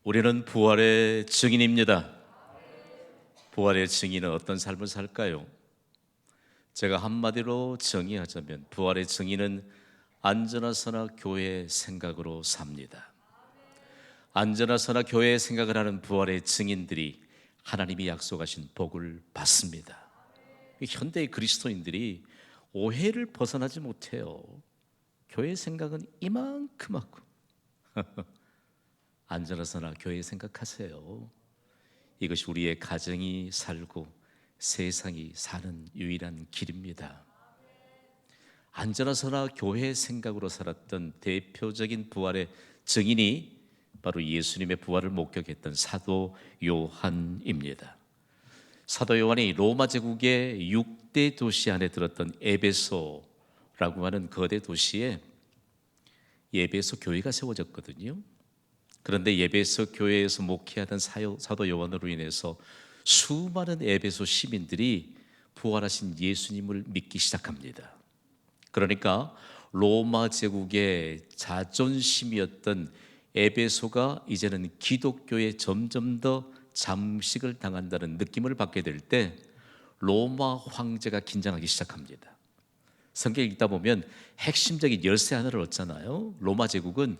우리는 부활의 증인입니다. 부활의 증인은 어떤 삶을 살까요? 제가 한마디로 정의하자면 부활의 증인은 안전하서나 교회의 생각으로 삽니다. 안전하서나 교회의 생각을 하는 부활의 증인들이 하나님이 약속하신 복을 받습니다. 현대의 그리스도인들이 오해를 벗어나지 못해요. 교회의 생각은 이만큼 하고 안전하서나 교회 생각하세요. 이것이 우리의 가정이 살고 세상이 사는 유일한 길입니다. 안전하서나 교회 생각으로 살았던 대표적인 부활의 증인이 바로 예수님의 부활을 목격했던 사도 요한입니다. 사도 요한이 로마 제국의 6대 도시 안에 들었던 에베소라고 하는 거대 도시에 에베소 교회가 세워졌거든요. 그런데 에베소 교회에서 목회하던 사도 요한으로 인해서 수많은 에베소 시민들이 부활하신 예수님을 믿기 시작합니다. 그러니까 로마 제국의 자존심이었던 에베소가 이제는 기독교에 점점 더 잠식을 당한다는 느낌을 받게 될 때 로마 황제가 긴장하기 시작합니다. 성경 읽다 보면 핵심적인 열쇠 하나를 얻잖아요. 로마 제국은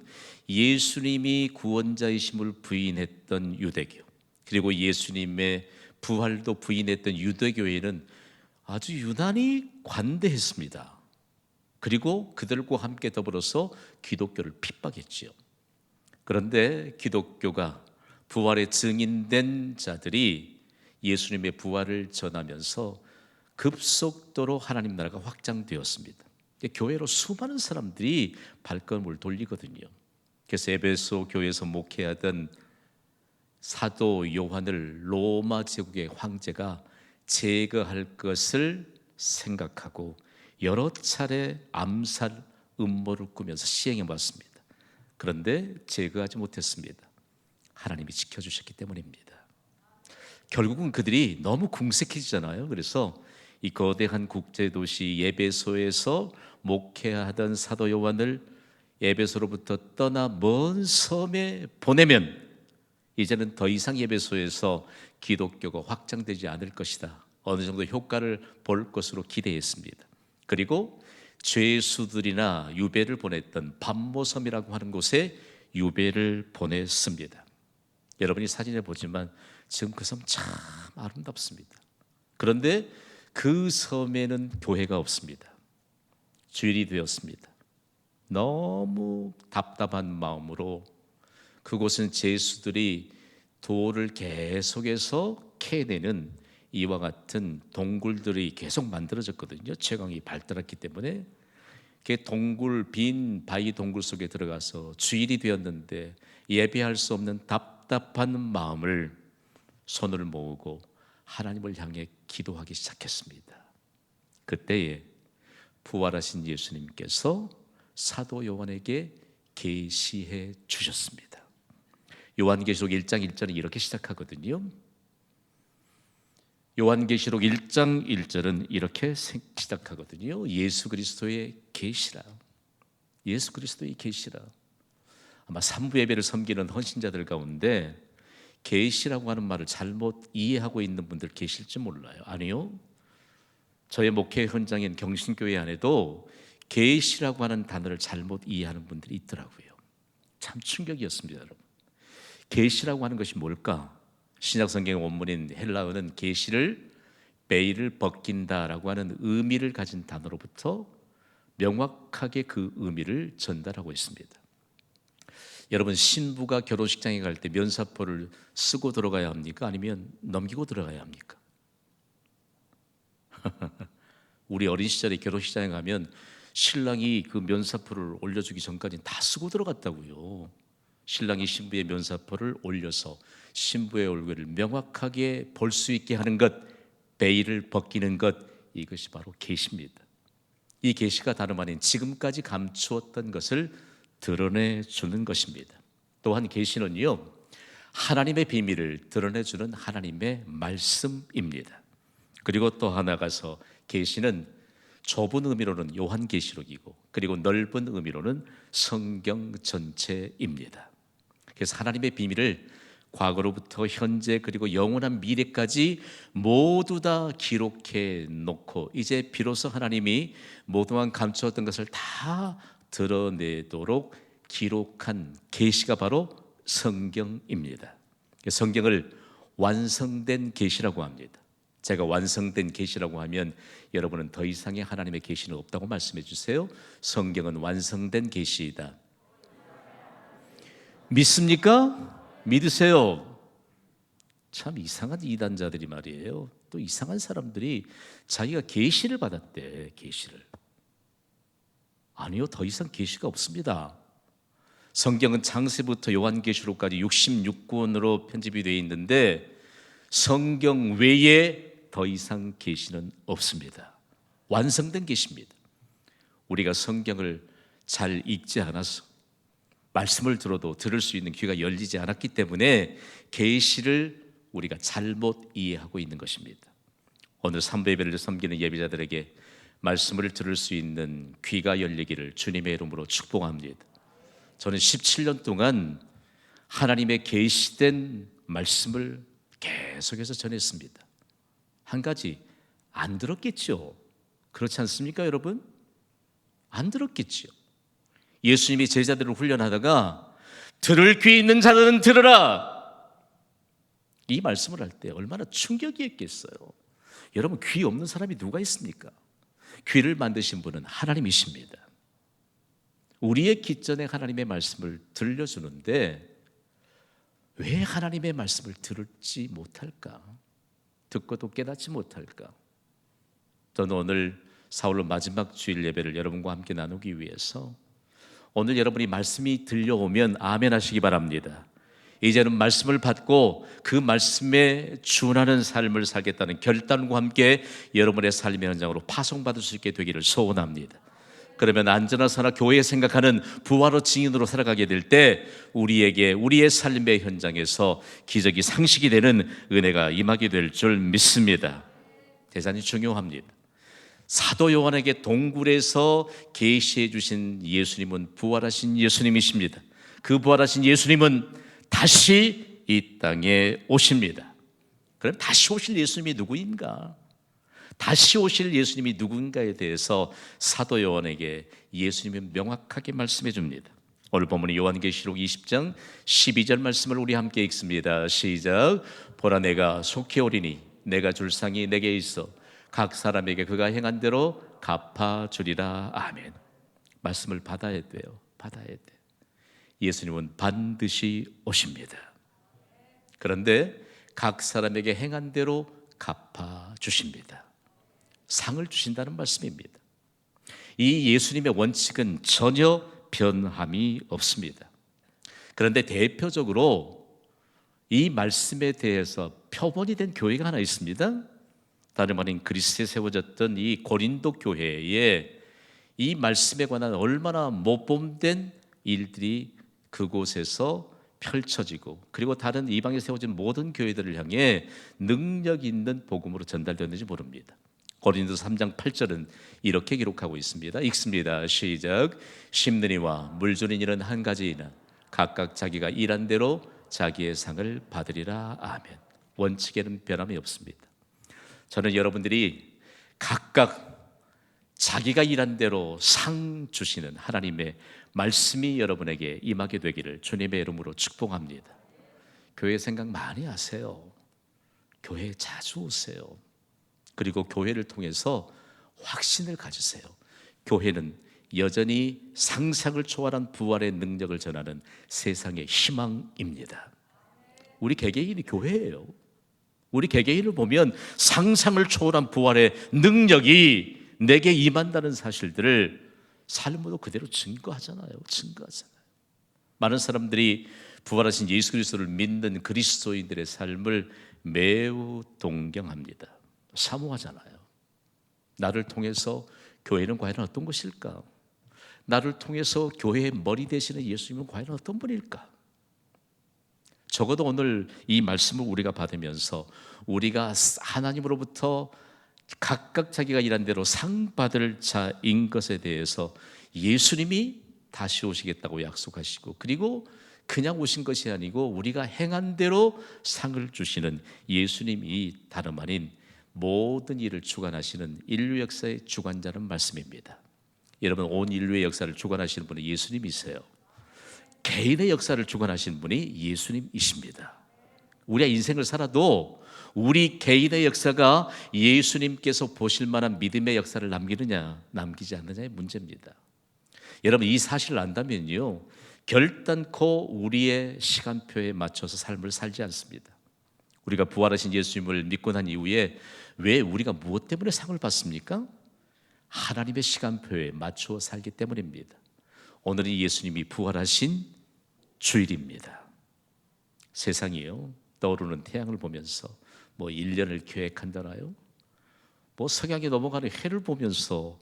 예수님이 구원자이심을 부인했던 유대교, 그리고 예수님의 부활도 부인했던 유대교회는 아주 유난히 관대했습니다. 그리고 그들과 함께 더불어서 기독교를 핍박했지요. 그런데 기독교가 부활의 증인된 자들이 예수님의 부활을 전하면서 급속도로 하나님 나라가 확장되었습니다. 교회로 수많은 사람들이 발걸음을 돌리거든요. 그래서 에베소 교회에서 목회하던 사도 요한을 로마 제국의 황제가 제거할 것을 생각하고 여러 차례 암살 음모를 꾸면서 시행해 왔습니다. 그런데 제거하지 못했습니다. 하나님이 지켜주셨기 때문입니다. 결국은 그들이 너무 궁색해지잖아요. 그래서 이 거대한 국제도시 에베소에서 목회하던 사도 요한을 에베소로부터 떠나 먼 섬에 보내면 이제는 더 이상 에베소에서 기독교가 확장되지 않을 것이다. 어느 정도 효과를 볼 것으로 기대했습니다. 그리고 죄수들이나 유배를 보냈던 밤모섬이라고 하는 곳에 유배를 보냈습니다. 여러분이 사진을 보지만 지금 그 섬 참 아름답습니다. 그런데 그 섬에는 교회가 없습니다. 주일이 되었습니다. 너무 답답한 마음으로 그곳은 죄수들이 돌을 계속해서 캐내는 이와 같은 동굴들이 계속 만들어졌거든요. 채광이 발달했기 때문에 그 동굴, 빈 바위 동굴 속에 들어가서 주일이 되었는데 예배할 수 없는 답답한 마음을 손을 모으고 하나님을 향해 기도하기 시작했습니다. 그때에 부활하신 예수님께서 사도 요한에게 계시해 주셨습니다. 요한계시록 1장 1절은 이렇게 시작하거든요. 요한계시록 1장 1절은 이렇게 시작하거든요. 예수 그리스도의 계시라. 예수 그리스도의 계시라. 아마 삼부 예배를 섬기는 헌신자들 가운데 계시라고 하는 말을 잘못 이해하고 있는 분들 계실지 몰라요. 아니요. 저의 목회 현장인 경신교회 안에도 계시라고 하는 단어를 잘못 이해하는 분들이 있더라고요. 참 충격이었습니다, 여러분. 계시라고 하는 것이 뭘까? 신약성경 원문인 헬라어는 계시를 베일을 벗긴다라고 하는 의미를 가진 단어로부터 명확하게 그 의미를 전달하고 있습니다. 여러분, 신부가 결혼식장에 갈 때 면사포를 쓰고 들어가야 합니까? 아니면 넘기고 들어가야 합니까? 우리 어린 시절에 결혼식장에 가면 신랑이 그 면사포를 올려주기 전까지는 다 쓰고 들어갔다고요. 신랑이 신부의 면사포를 올려서 신부의 얼굴을 명확하게 볼 수 있게 하는 것, 베일을 벗기는 것, 이것이 바로 계시입니다. 이 계시가 다름 아닌 지금까지 감추었던 것을 드러내주는 것입니다. 또한 계시는요, 하나님의 비밀을 드러내주는 하나님의 말씀입니다. 그리고 또 하나가서 계시는 좁은 의미로는 요한계시록이고, 그리고 넓은 의미로는 성경 전체입니다. 그래서 하나님의 비밀을 과거로부터 현재 그리고 영원한 미래까지 모두 다 기록해 놓고 이제 비로소 하나님이 모두만 감추었던 것을 다 드러내도록 기록한 계시가 바로 성경입니다. 성경을 완성된 계시라고 합니다. 제가 완성된 계시라고 하면 여러분은 더 이상의 하나님의 계시는 없다고 말씀해 주세요. 성경은 완성된 계시이다. 믿습니까? 믿으세요. 참 이상한 이단자들이 말이에요. 또 이상한 사람들이 자기가 계시를 받았대. 계시를. 아니요, 더 이상 계시가 없습니다. 성경은 창세부터 요한계시록까지 66권으로 편집이 되어 있는데 성경 외에 더 이상 계시는 없습니다. 완성된 계시입니다. 우리가 성경을 잘 읽지 않아서 말씀을 들어도 들을 수 있는 귀가 열리지 않았기 때문에 계시를 우리가 잘못 이해하고 있는 것입니다. 오늘 삼부 예배를 섬기는 예배자들에게 말씀을 들을 수 있는 귀가 열리기를 주님의 이름으로 축복합니다. 저는 17년 동안 하나님의 계시된 말씀을 계속해서 전했습니다. 한 가지 안 들었겠죠. 그렇지 않습니까, 여러분? 안 들었겠죠. 예수님이 제자들을 훈련하다가 들을 귀 있는 자들은 들으라, 이 말씀을 할 때 얼마나 충격이었겠어요. 여러분, 귀 없는 사람이 누가 있습니까? 귀를 만드신 분은 하나님이십니다. 우리의 기전에 하나님의 말씀을 들려주는데 왜 하나님의 말씀을 들을지 못할까? 듣고도 깨닫지 못할까? 저는 오늘 사흘로 마지막 주일 예배를 여러분과 함께 나누기 위해서 오늘 여러분이 말씀이 들려오면 아멘 하시기 바랍니다. 이제는 말씀을 받고 그 말씀에 준하는 삶을 살겠다는 결단과 함께 여러분의 삶의 현장으로 파송받을 수 있게 되기를 소원합니다. 그러면 안전하사나 교회에 생각하는 부활의 증인으로 살아가게 될 때 우리에게 우리의 삶의 현장에서 기적이 상식이 되는 은혜가 임하게 될 줄 믿습니다. 대단히 중요합니다. 사도 요한에게 동굴에서 계시해 주신 예수님은 부활하신 예수님이십니다. 그 부활하신 예수님은 다시 이 땅에 오십니다. 그럼 다시 오실 예수님이 누구인가? 다시 오실 예수님이 누군가에 대해서 사도 요한에게 예수님이 명확하게 말씀해 줍니다. 오늘 본문은 요한계시록 20장 12절 말씀을 우리 함께 읽습니다. 시작. 보라, 내가 속히 오리니 내가 줄 상이 내게 있어 각 사람에게 그가 행한 대로 갚아주리라. 아멘. 말씀을 받아야 돼요. 받아야 돼. 예수님은 반드시 오십니다. 그런데 각 사람에게 행한 대로 갚아주십니다. 상을 주신다는 말씀입니다. 이 예수님의 원칙은 전혀 변함이 없습니다. 그런데 대표적으로 이 말씀에 대해서 표본이 된 교회가 하나 있습니다. 다름 아닌 그리스도에 세워졌던 이 고린도 교회에 이 말씀에 관한 얼마나 모범된 일들이 그곳에서 펼쳐지고 그리고 다른 이방에 세워진 모든 교회들을 향해 능력 있는 복음으로 전달되었는지 모릅니다. 고린도 3장 8절은 이렇게 기록하고 있습니다. 읽습니다. 시작. 심는 이와 물 주는 이는 한 가지이나 각각 자기가 일한 대로 자기의 상을 받으리라. 아멘. 원칙에는 변함이 없습니다. 저는 여러분들이 각각 자기가 일한 대로 상 주시는 하나님의 말씀이 여러분에게 임하게 되기를 주님의 이름으로 축복합니다. 교회 생각 많이 하세요. 교회에 자주 오세요. 그리고 교회를 통해서 확신을 가지세요. 교회는 여전히 상상을 초월한 부활의 능력을 전하는 세상의 희망입니다. 우리 개개인이 교회예요. 우리 개개인을 보면 상상을 초월한 부활의 능력이 내게 임한다는 사실들을 삶으로 그대로 증거하잖아요. 많은 사람들이 부활하신 예수 그리스도를 믿는 그리스도인들의 삶을 매우 동경합니다. 사모하잖아요. 나를 통해서 교회는 과연 어떤 것일까? 나를 통해서 교회의 머리 되시는 예수님은 과연 어떤 분일까? 적어도 오늘 이 말씀을 우리가 받으면서 우리가 하나님으로부터 각각 자기가 일한 대로 상 받을 자인 것에 대해서 예수님이 다시 오시겠다고 약속하시고 그리고 그냥 오신 것이 아니고 우리가 행한 대로 상을 주시는 예수님이 다름 아닌 모든 일을 주관하시는 인류 역사의 주관자는 말씀입니다. 여러분, 온 인류의 역사를 주관하시는 분은 예수님이세요. 개인의 역사를 주관하시는 분이 예수님이십니다. 우리가 인생을 살아도 우리 개인의 역사가 예수님께서 보실 만한 믿음의 역사를 남기느냐 남기지 않느냐의 문제입니다. 여러분, 이 사실을 안다면요, 결단코 우리의 시간표에 맞춰서 삶을 살지 않습니다. 우리가 부활하신 예수님을 믿고 난 이후에 왜 우리가 무엇 때문에 상을 받습니까? 하나님의 시간표에 맞추어 살기 때문입니다. 오늘은 예수님이 부활하신 주일입니다. 세상이요, 떠오르는 태양을 보면서 1년을 계획한다나요? 석양이 넘어가는 해를 보면서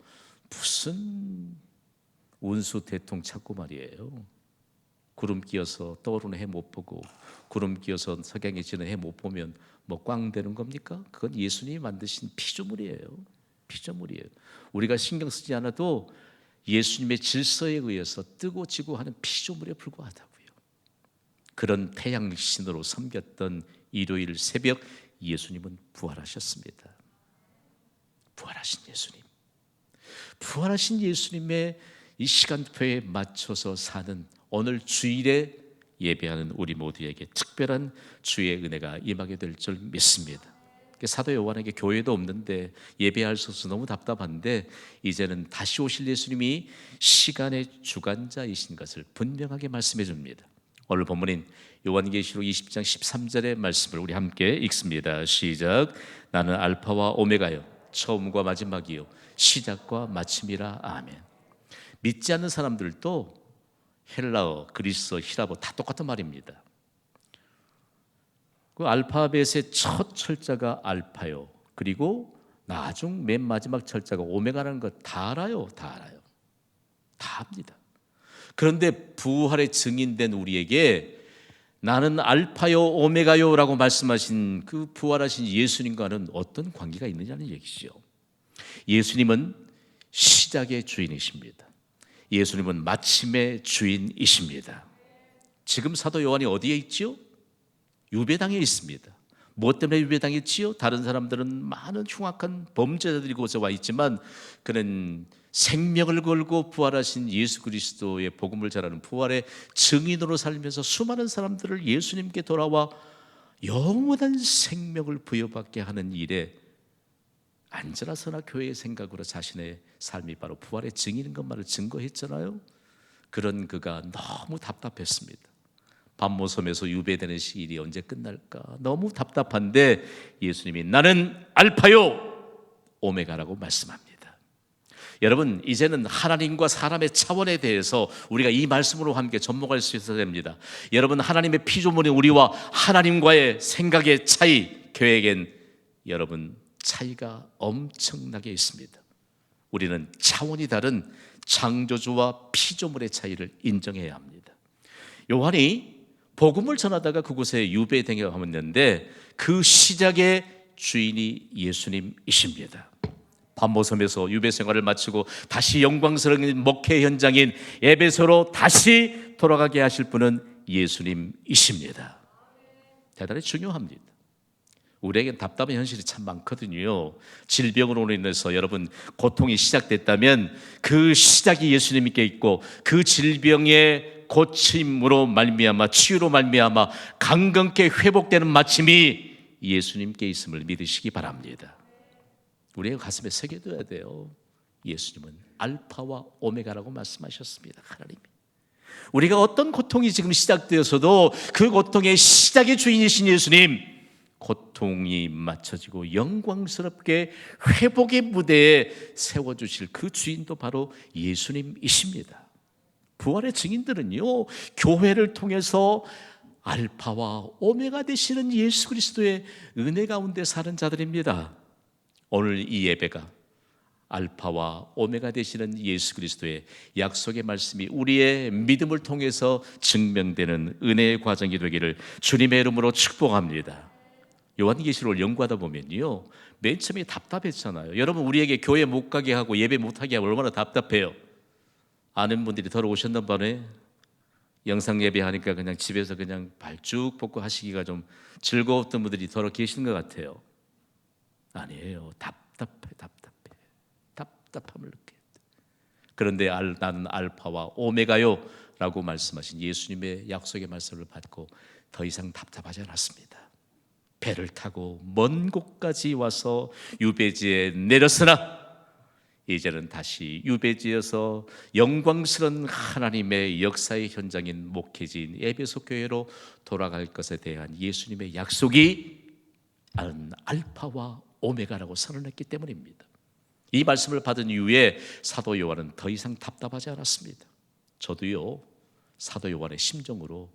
무슨 운수 대통 찾고 말이에요. 구름 끼어서 떠오르는 해 못 보고 구름 끼어서 석양이 지는 해 못 보면 꽝 되는 겁니까? 그건 예수님이 만드신 피조물이에요. 피조물이에요. 우리가 신경 쓰지 않아도 예수님의 질서에 의해서 뜨고 지고 하는 피조물에 불과하다고요. 그런 태양신으로 섬겼던 일요일 새벽, 예수님은 부활하셨습니다. 부활하신 예수님, 부활하신 예수님의 이 시간표에 맞춰서 사는 오늘 주일에 예배하는 우리 모두에게 특별한 주의 은혜가 임하게 될 줄 믿습니다. 사도 요한에게 교회도 없는데 예배할 수 없어서 너무 답답한데, 이제는 다시 오실 예수님이 시간의 주관자이신 것을 분명하게 말씀해 줍니다. 오늘 본문인 요한계시록 20장 13절의 말씀을 우리 함께 읽습니다. 시작. 나는 알파와 오메가요, 처음과 마지막이요, 시작과 마침이라. 아멘. 믿지 않는 사람들도 헬라어, 그리스어, 히라보 다 똑같은 말입니다. 그 알파벳의 첫 철자가 알파요, 그리고 나중 맨 마지막 철자가 오메가라는 것 다 알아요. 다 알아요. 다 압니다. 그런데 부활의 증인된 우리에게 나는 알파요 오메가요 라고 말씀하신 그 부활하신 예수님과는 어떤 관계가 있느냐는 얘기죠. 예수님은 시작의 주인이십니다. 예수님은 마침의 주인이십니다. 지금 사도 요한이 어디에 있지요? 유배당에 있습니다. 무엇 때문에 유배당했지요? 다른 사람들은 많은 흉악한 범죄자들이 곳에 와 있지만 그는 생명을 걸고 부활하신 예수 그리스도의 복음을 전하는 부활의 증인으로 살면서 수많은 사람들을 예수님께 돌아와 영원한 생명을 부여받게 하는 일에 안전하서나 교회의 생각으로 자신의 삶이 바로 부활의 증인인 것만을 증거했잖아요. 그런 그가 너무 답답했습니다. 밤모섬에서 유배되는 시일이 언제 끝날까 너무 답답한데 예수님이 나는 알파요 오메가라고 말씀합니다. 여러분, 이제는 하나님과 사람의 차원에 대해서 우리가 이 말씀으로 함께 접목할 수 있어야 됩니다. 여러분, 하나님의 피조물인 우리와 하나님과의 생각의 차이, 교회에겐 여러분 차이가 엄청나게 있습니다. 우리는 차원이 다른 창조주와 피조물의 차이를 인정해야 합니다. 요한이 복음을 전하다가 그곳에 유배당에 가봤는데 그 시작의 주인이 예수님이십니다. 밤모섬에서 유배 생활을 마치고 다시 영광스러운 목회 현장인 에베소로 다시 돌아가게 하실 분은 예수님이십니다. 대단히 중요합니다. 우리에겐 답답한 현실이 참 많거든요. 질병으로 인해서 여러분 고통이 시작됐다면 그 시작이 예수님께 있고 그 질병의 고침으로 말미암아 치유로 말미암아 강건케 회복되는 마침이 예수님께 있음을 믿으시기 바랍니다. 우리의 가슴에 새겨둬야 돼요. 예수님은 알파와 오메가라고 말씀하셨습니다. 하나님이 우리가 어떤 고통이 지금 시작되어서도 그 고통의 시작의 주인이신 예수님, 고통이 맞춰지고 영광스럽게 회복의 무대에 세워주실 그 주인도 바로 예수님이십니다. 부활의 증인들은요, 교회를 통해서 알파와 오메가 되시는 예수 그리스도의 은혜 가운데 사는 자들입니다. 오늘 이 예배가 알파와 오메가 되시는 예수 그리스도의 약속의 말씀이 우리의 믿음을 통해서 증명되는 은혜의 과정이 되기를 주님의 이름으로 축복합니다. 요한계시록을 연구하다 보면요, 맨 처음에 답답했잖아요. 여러분, 우리에게 교회 못 가게 하고 예배 못 하게 하고 얼마나 답답해요. 아는 분들이 들어오셨는 반에 영상 예배하니까 그냥 집에서 그냥 발쭉 뻗고 하시기가 좀 즐거웠던 분들이 더러 계신 것 같아요. 아니에요. 답답함을 느껴요. 그런데 나는 알파와 오메가요 라고 말씀하신 예수님의 약속의 말씀을 받고 더 이상 답답하지 않았습니다. 배를 타고 먼 곳까지 와서 유배지에 내렸으나 이제는 다시 유배지에서 영광스러운 하나님의 역사의 현장인 목회지인 에베소 교회로 돌아갈 것에 대한 예수님의 약속이 알파와 오메가라고 선언했기 때문입니다. 이 말씀을 받은 이후에 사도 요한은 더 이상 답답하지 않았습니다. 저도요, 사도 요한의 심정으로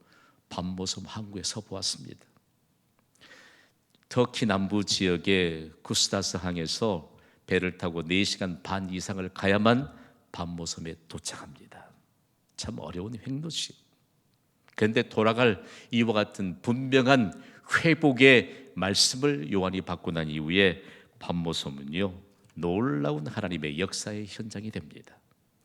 밤모섬 항구에 서 보았습니다. 터키 남부 지역의 구스타스 항에서 배를 타고 4시간 반 이상을 가야만 밤모섬에 도착합니다. 참 어려운 횡도지. 그런데 돌아갈 이와 같은 분명한 회복의 말씀을 요한이 받고 난 이후에 밤모섬은요, 놀라운 하나님의 역사의 현장이 됩니다.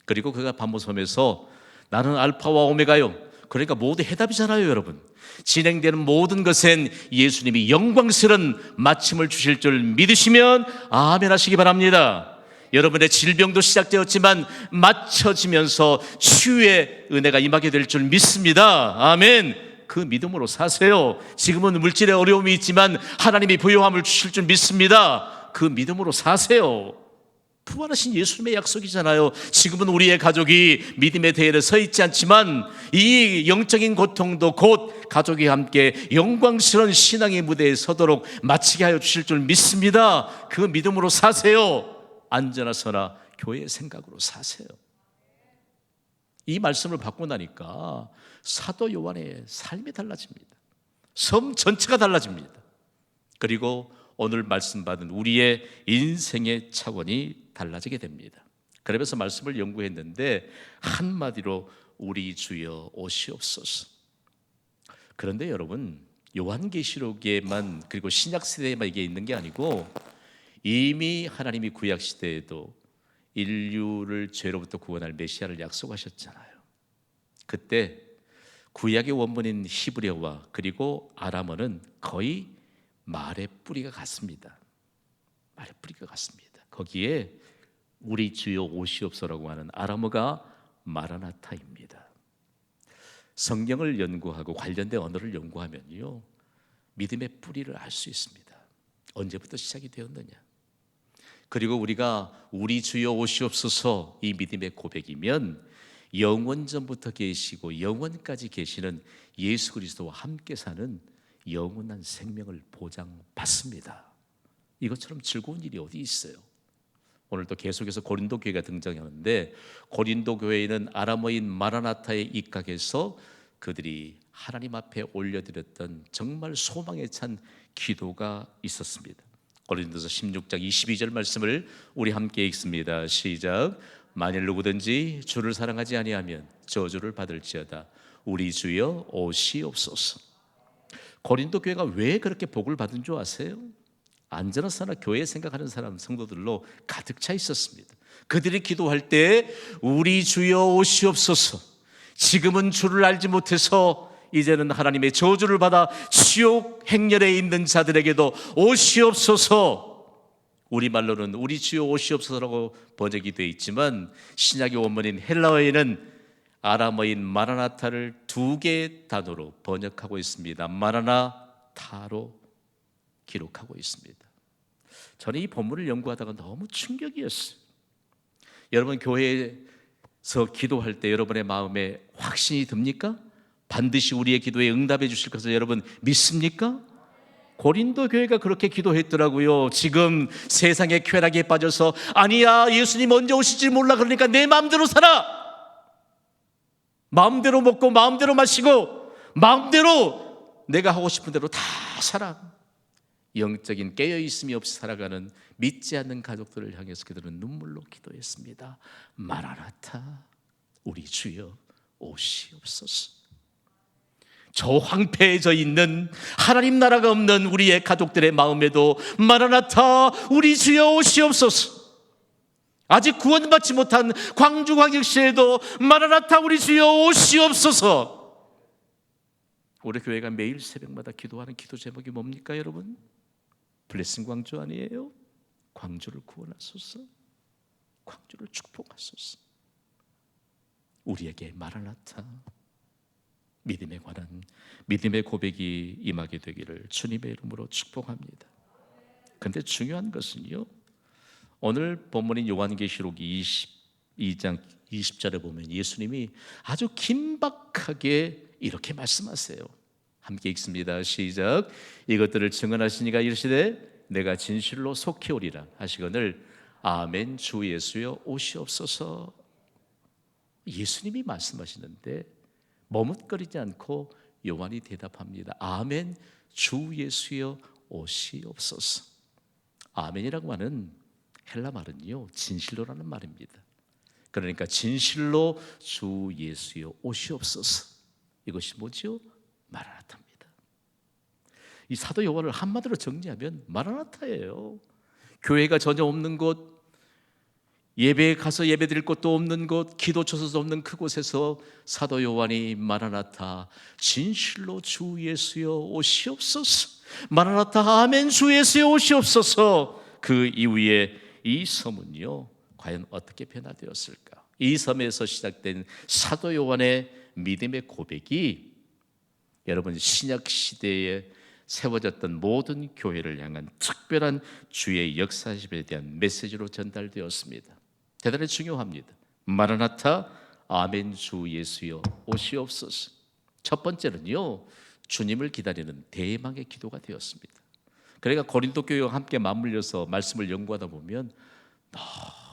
그리고 그가 밤모섬에서 나는 알파와 오메가요, 그러니까 모두 해답이잖아요. 여러분, 진행되는 모든 것엔 예수님이 영광스러운 마침을 주실 줄 믿으시면 아멘 하시기 바랍니다. 여러분의 질병도 시작되었지만 맞춰지면서 치유의 은혜가 임하게 될 줄 믿습니다. 아멘. 그 믿음으로 사세요. 지금은 물질의 어려움이 있지만 하나님이 부요함을 주실 줄 믿습니다. 그 믿음으로 사세요. 부활하신 예수님의 약속이잖아요. 지금은 우리의 가족이 믿음의 대열에 서 있지 않지만 이 영적인 고통도 곧 가족이 함께 영광스러운 신앙의 무대에 서도록 마치게 하여 주실 줄 믿습니다. 그 믿음으로 사세요. 안전하서나 교회의 생각으로 사세요. 이 말씀을 받고 나니까 사도 요한의 삶이 달라집니다. 섬 전체가 달라집니다. 그리고 오늘 말씀 받은 우리의 인생의 차원이 달라지게 됩니다. 그러면서 말씀을 연구했는데 한마디로 우리 주여 오시옵소서. 그런데 여러분, 요한계시록에만 그리고 신약시대에만 이게 있는 게 아니고 이미 하나님이 구약시대에도 인류를 죄로부터 구원할 메시아를 약속하셨잖아요. 그때 구약의 원문인 히브리어와 그리고 아람어는 거의 말의 뿌리가 같습니다. 말의 뿌리가 같습니다. 거기에 우리 주여 오시옵소서라고 하는 아람어가 마라나타입니다. 성경을 연구하고 관련된 언어를 연구하면요, 믿음의 뿌리를 알 수 있습니다. 언제부터 시작이 되었느냐. 그리고 우리가 우리 주여 오시옵소서 이 믿음의 고백이면 영원전부터 계시고 영원까지 계시는 예수 그리스도와 함께 사는 영원한 생명을 보장받습니다. 이것처럼 즐거운 일이 어디 있어요? 오늘도 계속해서 고린도 교회가 등장하는데 고린도 교회에는 아람어인 마라나타에 입각해서 그들이 하나님 앞에 올려드렸던 정말 소망에 찬 기도가 있었습니다. 고린도서 16장 22절 말씀을 우리 함께 읽습니다. 시작. 만일 누구든지 주를 사랑하지 아니하면 저주를 받을지어다. 우리 주여 오시옵소서. 고린도 교회가 왜 그렇게 복을 받은 줄 아세요? 안전하사나 교회 생각하는 사람 성도들로 가득 차 있었습니다. 그들이 기도할 때 우리 주여 오시옵소서. 지금은 주를 알지 못해서 이제는 하나님의 저주를 받아 지옥 행렬에 있는 자들에게도 오시옵소서. 우리말로는 우리 주여 오시옵소서라고 번역이 되어 있지만 신약의 원문인 헬라어에는 아람어인 마라나타를 2개의 단어로 번역하고 있습니다. 마라나타로 기록하고 있습니다. 저는 이 본문을 연구하다가 너무 충격이었어요. 여러분, 교회에서 기도할 때 여러분의 마음에 확신이 듭니까? 반드시 우리의 기도에 응답해 주실 것을 여러분 믿습니까? 고린도 교회가 그렇게 기도했더라고요. 지금 세상의 쾌락에 빠져서 아니야, 예수님 언제 오실지 몰라, 그러니까 내 마음대로 살아. 마음대로 먹고 마음대로 마시고 마음대로 내가 하고 싶은 대로 다 살아. 영적인 깨어있음이 없이 살아가는 믿지 않는 가족들을 향해서 그들은 눈물로 기도했습니다. 마라나타, 우리 주여 오시옵소서. 저 황폐해져 있는 하나님 나라가 없는 우리의 가족들의 마음에도 마라나타, 우리 주여 오시옵소서. 아직 구원받지 못한 광주광역시에도 마라나타, 우리 주여 오시옵소서. 우리 교회가 매일 새벽마다 기도하는 기도 제목이 뭡니까 여러분? 블레싱 광주 아니에요? 광주를 구원하소서, 광주를 축복하소서. 우리에게 마라나타, 믿음에 관한 믿음의 고백이 임하게 되기를 주님의 이름으로 축복합니다. 그런데 중요한 것은요, 오늘 본문인 요한계시록 22장 20절에 보면 예수님이 아주 긴박하게 이렇게 말씀하세요. 함께 읽습니다. 시작. 이것들을 증언하시니가 이르시되 내가 진실로 속히 오리라 하시거늘 아멘. 주 예수여 오시옵소서. 예수님이 말씀하시는데 머뭇거리지 않고 요한이 대답합니다. 아멘. 주 예수여 오시옵소서. 아멘이라고 하는 헬라 말은요, 진실로라는 말입니다. 그러니까 진실로 주 예수여 오시옵소서. 이것이 뭐죠? 마라나타입니다. 이 사도 요한을 한마디로 정리하면 마라나타예요. 교회가 전혀 없는 곳, 예배에 가서 예배드릴 곳도 없는 곳, 기도처도 없는 그곳에서 사도 요한이 마라나타, 진실로 주 예수여 오시옵소서, 마라나타 아멘 주 예수여 오시옵소서. 그 이후에 이 섬은요 과연 어떻게 변화되었을까? 이 섬에서 시작된 사도 요한의 믿음의 고백이 여러분 신약 시대에 세워졌던 모든 교회를 향한 특별한 주의 역사심에 대한 메시지로 전달되었습니다. 대단히 중요합니다. 마라나타 아멘 주 예수여 오시옵소서. 첫 번째는요, 주님을 기다리는 대망의 기도가 되었습니다. 그러니까 고린도 교회와 함께 맞물려서 말씀을 연구하다 보면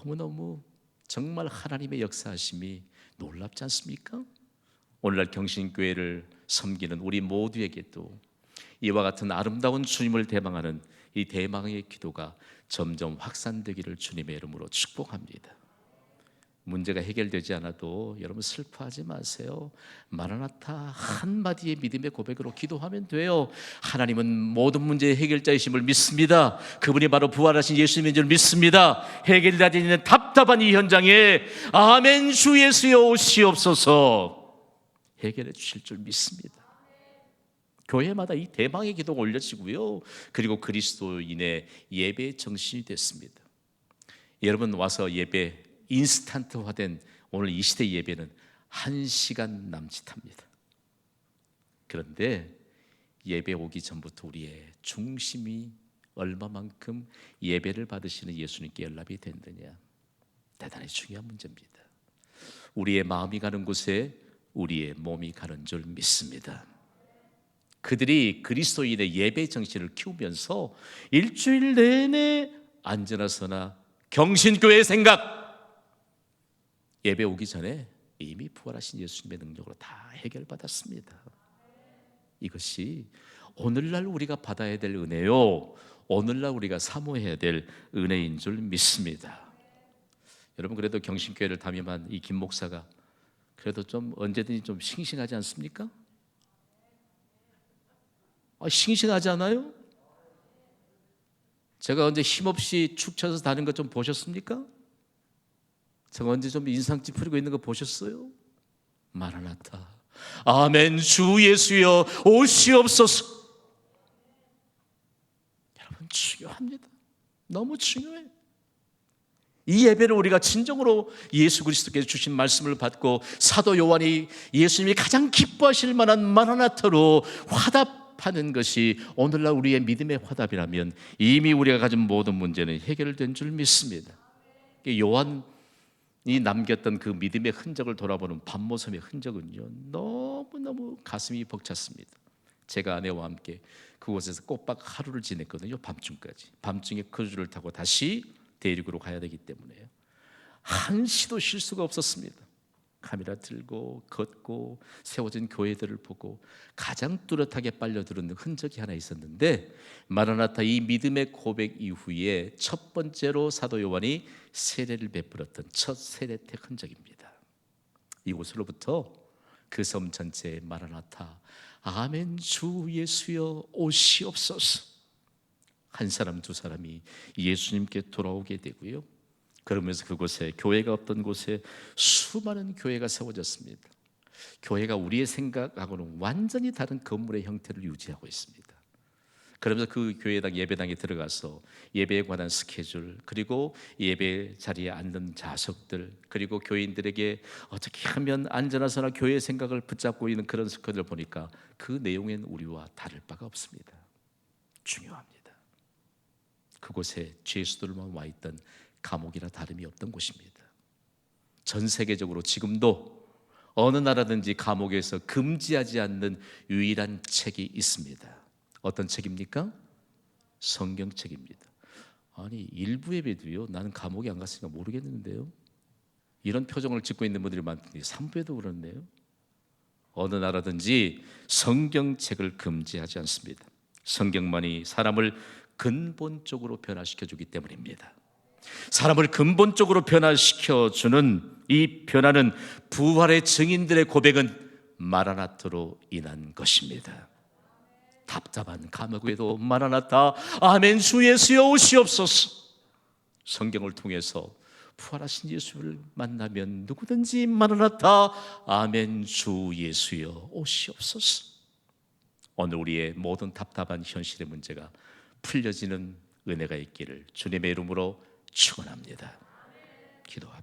너무너무 정말 하나님의 역사하심이 놀랍지 않습니까? 오늘날 경신교회를 섬기는 우리 모두에게도 이와 같은 아름다운 주님을 대망하는 이 대망의 기도가 점점 확산되기를 주님의 이름으로 축복합니다. 문제가 해결되지 않아도 여러분 슬퍼하지 마세요. 마라나타 한마디의 믿음의 고백으로 기도하면 돼요. 하나님은 모든 문제의 해결자이심을 믿습니다. 그분이 바로 부활하신 예수님인 줄 믿습니다. 해결되지 않는 답답한 이 현장에 아멘 주 예수여 오시옵소서 해결해 주실 줄 믿습니다. 교회마다 이 대망의 기도가 올려지고요, 그리고 그리스도인의 예배의 정신이 됐습니다. 여러분 와서 예배 인스턴트화된 오늘 이 시대 예배는 1시간 남짓합니다. 그런데 예배 오기 전부터 우리의 중심이 얼마만큼 예배를 받으시는 예수님께 연락이 된느냐, 대단히 중요한 문제입니다. 우리의 마음이 가는 곳에 우리의 몸이 가는 줄 믿습니다. 그들이 그리스도인의 예배 정신을 키우면서 일주일 내내 앉으나서나 경신교회의 생각, 예배 오기 전에 이미 부활하신 예수님의 능력으로 다 해결받았습니다. 이것이 오늘날 우리가 받아야 될 은혜요, 오늘날 우리가 사모해야 될 은혜인 줄 믿습니다. 여러분 그래도 경신교회를 담임한 이 김 목사가 그래도 좀 언제든지 좀 싱싱하지 않습니까? 싱싱하지 않아요? 제가 언제 힘없이 축 쳐서 다니는 거 좀 보셨습니까? 제가 언제 좀 인상 찌푸리고 있는 거 보셨어요? 마라나타 아멘 주 예수여 오시옵소서. 여러분 중요합니다. 너무 중요해요. 이 예배를 우리가 진정으로 예수 그리스도께서 주신 말씀을 받고 사도 요한이 예수님이 가장 기뻐하실 만한 마라나타로 화답하는 것이 오늘날 우리의 믿음의 화답이라면 이미 우리가 가진 모든 문제는 해결된 줄 믿습니다. 요한이 남겼던 그 믿음의 흔적을 돌아보는 밤모섬의 흔적은요, 너무너무 가슴이 벅찼습니다. 제가 아내와 함께 그곳에서 꼬박 하루를 지냈거든요. 밤중까지. 밤중에 크루즈를 타고 다시 대륙으로 가야 되기 때문에요. 한시도 쉴 수가 없었습니다. 카메라 들고 걷고 세워진 교회들을 보고 가장 뚜렷하게 빨려드는 흔적이 하나 있었는데, 마라나타 이 믿음의 고백 이후에 첫 번째로 사도 요한이 세례를 베풀었던 첫 세례택 흔적입니다. 이곳으로부터 그 섬 전체에 마라나타 아멘 주 예수여 오시옵소서, 한 사람 두 사람이 예수님께 돌아오게 되고요, 그러면서 그곳에 교회가 없던 곳에 수많은 교회가 세워졌습니다. 교회가 우리의 생각하고는 완전히 다른 건물의 형태를 유지하고 있습니다. 그러면서 그 교회당 예배당에 들어가서 예배에 관한 스케줄, 그리고 예배 자리에 앉는 좌석들, 그리고 교인들에게 어떻게 하면 안전하서나 교회의 생각을 붙잡고 있는 그런 스케줄을 보니까 그 내용엔 우리와 다를 바가 없습니다. 중요합니다. 그곳에 죄수들만 와 있던 감옥이나 다름이 없던 곳입니다. 전 세계적으로 지금도 어느 나라든지 감옥에서 금지하지 않는 유일한 책이 있습니다. 어떤 책입니까? 성경책입니다. 아니, 일부 예배도요, 나는 감옥에 안 갔으니까 모르겠는데요, 이런 표정을 짓고 있는 분들이 많던데 3부에도 그렇네요. 어느 나라든지 성경책을 금지하지 않습니다. 성경만이 사람을 근본적으로 변화시켜 주기 때문입니다. 사람을 근본적으로 변화시켜주는 이 변화는 부활의 증인들의 고백은 마라나타로 인한 것입니다. 답답한 감옥에도 마라나타, 아멘 주 예수여 오시옵소서. 성경을 통해서 부활하신 예수를 만나면 누구든지 마라나타, 아멘 주 예수여 오시옵소서. 오늘 우리의 모든 답답한 현실의 문제가 풀려지는 은혜가 있기를 주님의 이름으로 축원합니다. 기도합시다.